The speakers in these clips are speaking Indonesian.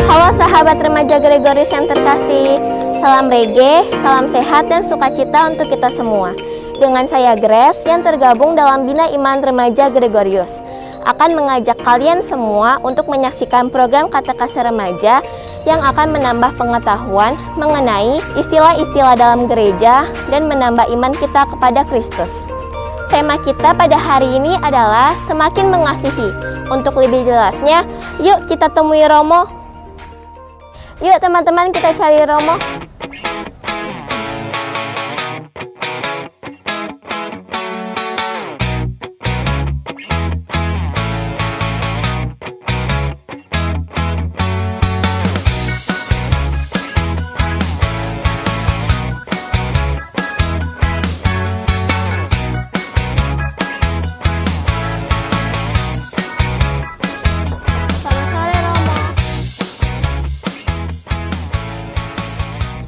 Halo sahabat remaja Gregorius yang terkasih, salam rege, salam sehat dan sukacita untuk kita semua. Dengan saya Grace yang tergabung dalam Bina Iman Remaja Gregorius akan mengajak kalian semua untuk menyaksikan program Katekese Remaja yang akan menambah pengetahuan mengenai istilah-istilah dalam gereja dan menambah iman kita kepada Kristus. Tema kita pada hari ini adalah semakin mengasihi. Untuk lebih jelasnya, yuk kita temui Romo. Yuk teman-teman, kita cari Romo.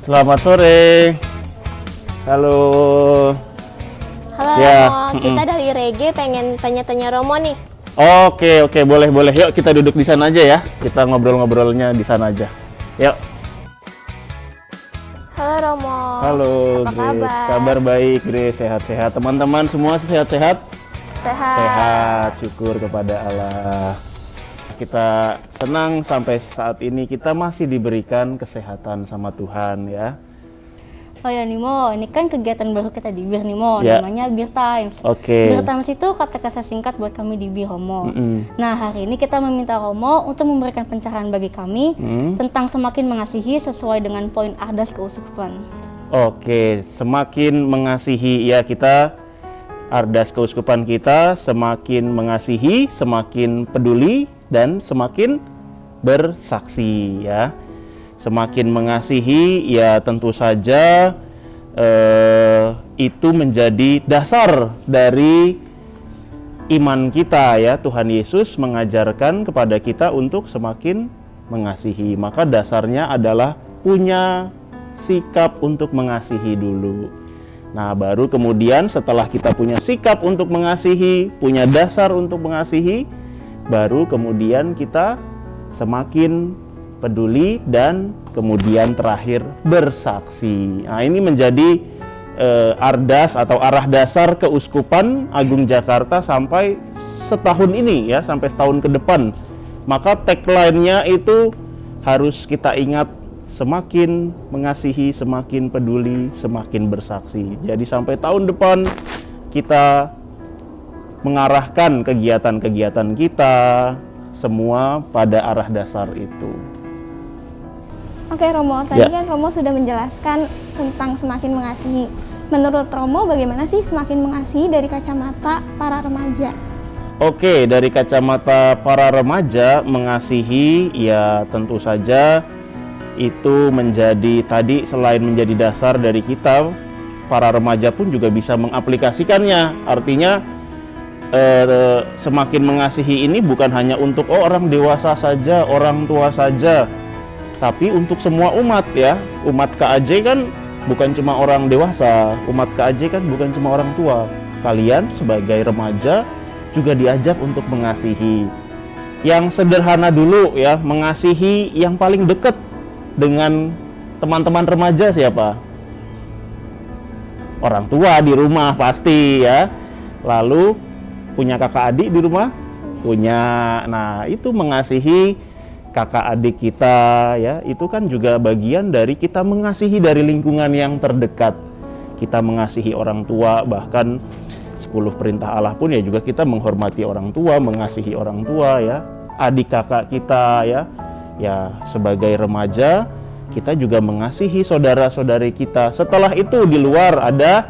Selamat sore. Halo. Halo Ya, Romo, kita dari Rege pengen tanya-tanya Romo nih. Oke, boleh. Yuk kita duduk di sana aja ya. Kita ngobrol-ngobrolnya di sana aja. Yuk. Halo Romo. Halo, Apa Grace. kabar? Kabar baik, Grace. Sehat-sehat. Teman-teman semua sehat-sehat? Sehat. Sehat. Syukur kepada Allah. Kita senang sampai saat ini kita masih diberikan kesehatan sama Tuhan ya. Oh ya Nimo, ini kan kegiatan baru kita di BIR Nimo, Ya. namanya BIR Times. Oke. BIR Times itu katekese singkat buat kami di BIR Romo. Nah hari ini kita meminta Romo untuk memberikan pencerahan bagi kami tentang semakin mengasihi sesuai dengan poin Ardas Keuskupan. Oke, semakin mengasihi ya, kita Ardas Keuskupan kita semakin mengasihi, semakin peduli dan semakin bersaksi ya. Semakin mengasihi ya tentu saja itu menjadi dasar dari iman kita ya. Tuhan Yesus mengajarkan kepada kita untuk semakin mengasihi. Maka dasarnya adalah punya sikap untuk mengasihi dulu. Nah, baru kemudian setelah kita punya sikap untuk mengasihi, punya dasar untuk mengasihi, baru kemudian kita semakin peduli dan kemudian terakhir bersaksi. Nah, ini menjadi ardas atau arah dasar Keuskupan Agung Jakarta sampai setahun ini ya, sampai setahun ke depan. Maka tagline-nya itu harus kita ingat, semakin mengasihi, semakin peduli, semakin bersaksi. Jadi sampai tahun depan kita mengarahkan kegiatan-kegiatan kita semua pada arah dasar itu. Oke Romo, tadi kan Romo sudah menjelaskan tentang semakin mengasihi. Menurut Romo bagaimana sih semakin mengasihi dari kacamata para remaja? Oke, dari kacamata para remaja, mengasihi ya tentu saja itu menjadi tadi, selain menjadi dasar dari kita, para remaja pun juga bisa mengaplikasikannya. Artinya semakin mengasihi ini bukan hanya untuk orang dewasa saja, orang tua saja, tapi untuk semua umat ya. Umat KAJ kan bukan cuma orang dewasa, umat KAJ kan bukan cuma orang tua. Kalian sebagai remaja juga diajak untuk mengasihi. Yang sederhana dulu ya, mengasihi yang paling dekat dengan teman-teman remaja siapa? Orang tua di rumah pasti ya. Lalu punya kakak adik di rumah? Punya. Nah, itu mengasihi kakak adik kita ya. Itu kan juga bagian dari kita mengasihi dari lingkungan yang terdekat. Kita mengasihi orang tua, bahkan 10 perintah Allah pun ya juga kita menghormati orang tua, mengasihi orang tua ya. Adik kakak kita ya. Ya, sebagai remaja kita juga mengasihi saudara-saudari kita. Setelah itu di luar ada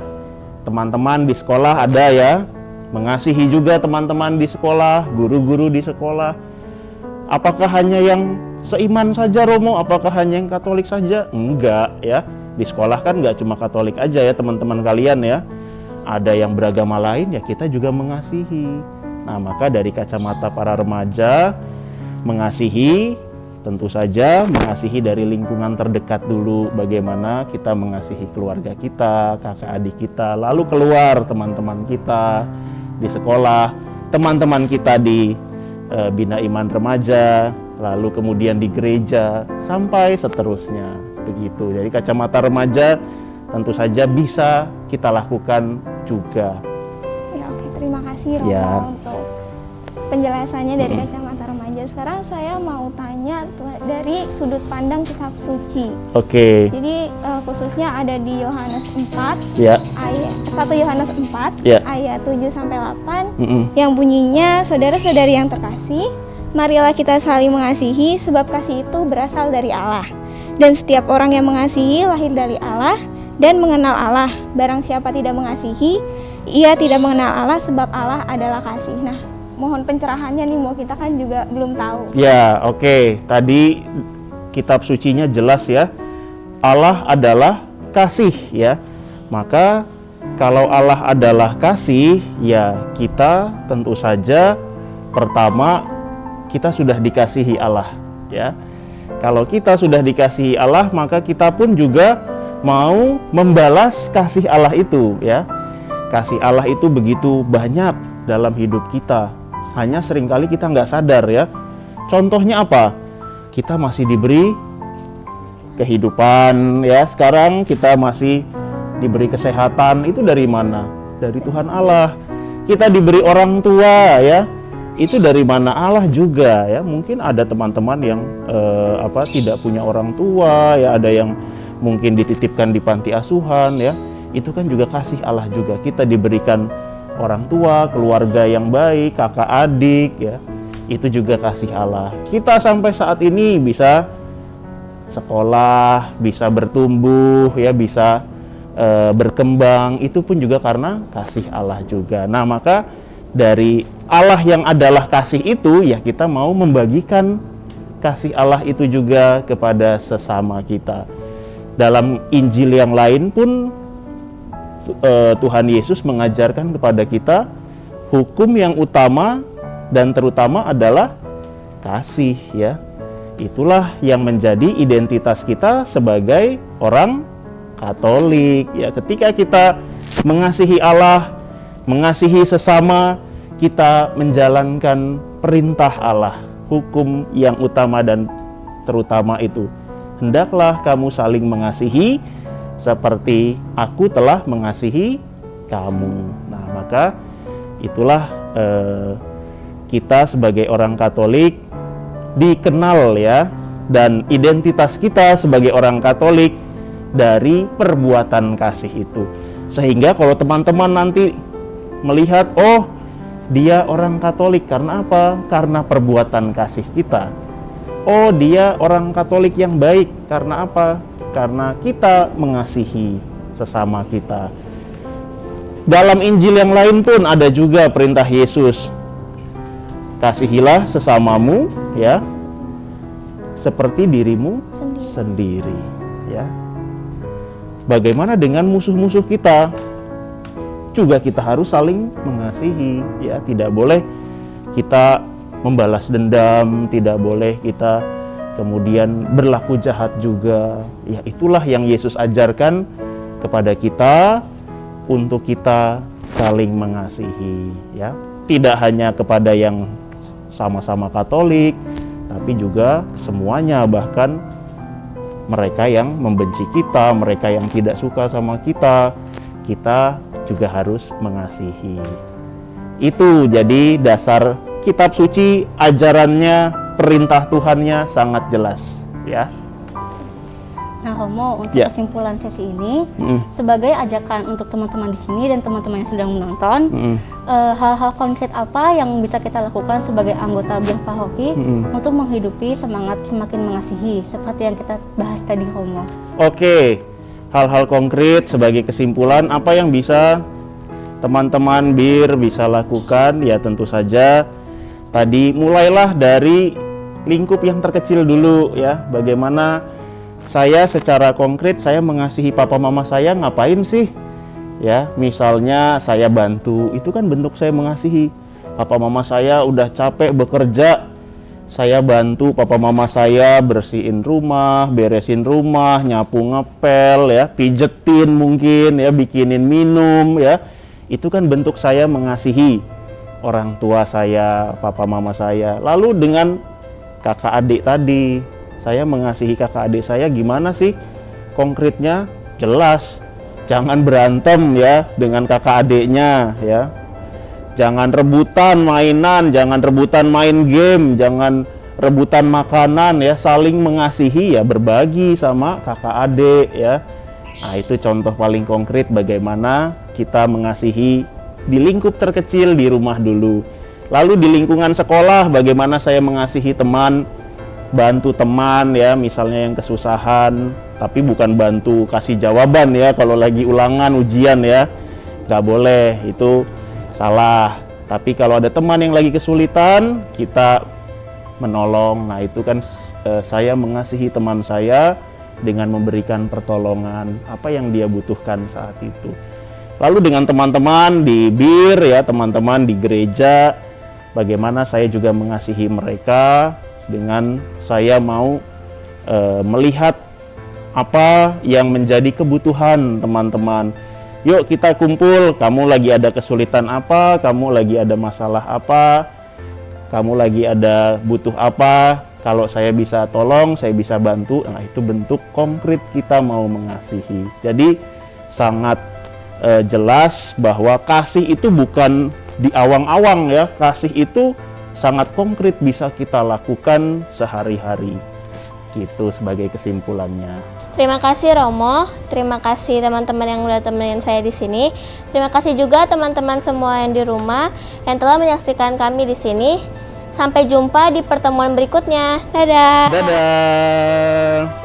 teman-teman di sekolah, ada ya, mengasihi juga teman-teman di sekolah, guru-guru di sekolah. Apakah hanya yang seiman saja Romo? Apakah hanya yang Katolik saja? Enggak ya. Di sekolah kan enggak cuma Katolik aja ya teman-teman kalian ya. Ada yang beragama lain ya, kita juga mengasihi. Nah, maka dari kacamata para remaja, mengasihi tentu saja mengasihi dari lingkungan terdekat dulu. Bagaimana kita mengasihi keluarga kita, kakak adik kita, lalu keluar teman-teman kita di sekolah, teman-teman kita di Bina Iman Remaja, lalu kemudian di gereja, sampai seterusnya. Begitu. Jadi kacamata remaja tentu saja bisa kita lakukan juga. Ya, oke, terima kasih Romo Ya. untuk penjelasannya dari kacamata remaja. Sekarang saya mau tanya dari sudut pandang kitab suci. Oke. Jadi khususnya ada di Yohanes 4 Ya. ayat 1 Yohanes 4 Ya. ayat 7 sampai 8 Mm-mm. yang bunyinya, saudara-saudari yang terkasih, marilah kita saling mengasihi sebab kasih itu berasal dari Allah. Dan setiap orang yang mengasihi lahir dari Allah dan mengenal Allah. Barang siapa tidak mengasihi, ia tidak mengenal Allah sebab Allah adalah kasih. Nah, mohon pencerahannya nih, mau kita kan juga belum tahu. Ya, oke. Tadi kitab sucinya jelas ya. Allah adalah kasih ya. Maka kalau Allah adalah kasih, ya kita tentu saja pertama kita sudah dikasihi Allah ya. Kalau kita sudah dikasihi Allah, maka kita pun juga mau membalas kasih Allah itu ya. Kasih Allah itu begitu banyak dalam hidup kita. Hanya seringkali kita nggak sadar ya. Contohnya apa? Kita masih diberi kehidupan ya. Sekarang kita masih diberi kesehatan. Itu dari mana? Dari Tuhan Allah. Kita diberi orang tua ya. Itu dari mana? Allah juga ya. Mungkin ada teman-teman yang tidak punya orang tua ya, ada yang mungkin dititipkan di panti asuhan ya. Itu kan juga kasih Allah juga. Kita diberikan orang tua, keluarga yang baik, kakak adik ya. Itu juga kasih Allah. Kita sampai saat ini bisa sekolah, bisa bertumbuh ya, bisa berkembang, itu pun juga karena kasih Allah juga. Nah, maka dari Allah yang adalah kasih itu, ya kita mau membagikan kasih Allah itu juga kepada sesama kita. Dalam Injil yang lain pun Tuhan Yesus mengajarkan kepada kita hukum yang utama dan terutama adalah kasih ya. Itulah yang menjadi identitas kita sebagai orang Katolik ya. Ketika kita mengasihi Allah, mengasihi sesama, kita menjalankan perintah Allah, hukum yang utama dan terutama itu. Hendaklah kamu saling mengasihi seperti aku telah mengasihi kamu. Nah, maka itulah kita sebagai orang Katolik dikenal ya, dan identitas kita sebagai orang Katolik dari perbuatan kasih itu. Sehingga kalau teman-teman nanti melihat, oh dia orang Katolik karena apa? Karena perbuatan kasih kita. Oh dia orang Katolik yang baik karena apa? Karena kita mengasihi sesama kita. Dalam Injil yang lain pun ada juga perintah Yesus. Kasihilah sesamamu ya seperti dirimu sendiri ya. Bagaimana dengan musuh-musuh kita? Juga kita harus saling mengasihi ya. Tidak boleh kita membalas dendam, tidak boleh kita kemudian berlaku jahat juga ya. Itulah yang Yesus ajarkan kepada kita, untuk kita saling mengasihi ya. Tidak hanya kepada yang sama-sama Katolik, tapi juga semuanya, bahkan mereka yang membenci kita, mereka yang tidak suka sama kita, kita juga harus mengasihi. Itu jadi dasar kitab suci, ajarannya, perintah Tuhannya sangat jelas ya. Nah, Romo, untuk Ya. kesimpulan sesi ini sebagai ajakan untuk teman-teman di sini dan teman-teman yang sedang menonton, hal-hal konkret apa yang bisa kita lakukan sebagai anggota Biak Paroki untuk menghidupi semangat semakin mengasihi seperti yang kita bahas tadi, Romo. Oke, hal-hal konkret sebagai kesimpulan apa yang bisa teman-teman BIR bisa lakukan ya. Tentu saja tadi mulailah dari lingkup yang terkecil dulu ya. Bagaimana saya secara konkret saya mengasihi papa mama saya, ngapain sih? Ya, misalnya saya bantu, itu kan bentuk saya mengasihi. Papa mama saya udah capek bekerja, saya bantu papa mama saya bersihin rumah, beresin rumah, nyapu ngepel ya, pijetin mungkin ya, bikinin minum ya. Itu kan bentuk saya mengasihi orang tua saya, papa mama saya. Lalu dengan kakak adik tadi. Saya mengasihi kakak adik saya gimana sih? Konkretnya jelas. Jangan berantem ya dengan kakak adiknya ya. Jangan rebutan mainan, jangan rebutan main game, jangan rebutan makanan ya. Saling mengasihi ya, berbagi sama kakak adik ya. Nah, itu contoh paling konkret bagaimana kita mengasihi di lingkup terkecil di rumah dulu. Lalu di lingkungan sekolah bagaimana saya mengasihi teman, bantu teman ya, misalnya yang kesusahan, tapi bukan bantu kasih jawaban ya kalau lagi ulangan ujian ya. Nggak boleh, itu salah. Tapi kalau ada teman yang lagi kesulitan, kita menolong. Nah, itu kan saya mengasihi teman saya dengan memberikan pertolongan apa yang dia butuhkan saat itu. Lalu dengan teman-teman di BIR ya, teman-teman di gereja, bagaimana saya juga mengasihi mereka dengan saya mau melihat apa yang menjadi kebutuhan teman-teman. Yuk kita kumpul, kamu lagi ada kesulitan apa, kamu lagi ada masalah apa, kamu lagi ada butuh apa, kalau saya bisa tolong, saya bisa bantu. Nah, itu bentuk konkret kita mau mengasihi. Jadi sangat jelas bahwa kasih itu bukan di awang-awang ya. Kasih itu sangat konkret bisa kita lakukan sehari-hari. Gitu sebagai kesimpulannya. Terima kasih Romo, terima kasih teman-teman yang udah temenin saya di sini. Terima kasih juga teman-teman semua yang di rumah yang telah menyaksikan kami di sini. Sampai jumpa di pertemuan berikutnya. Dadah. Dadah.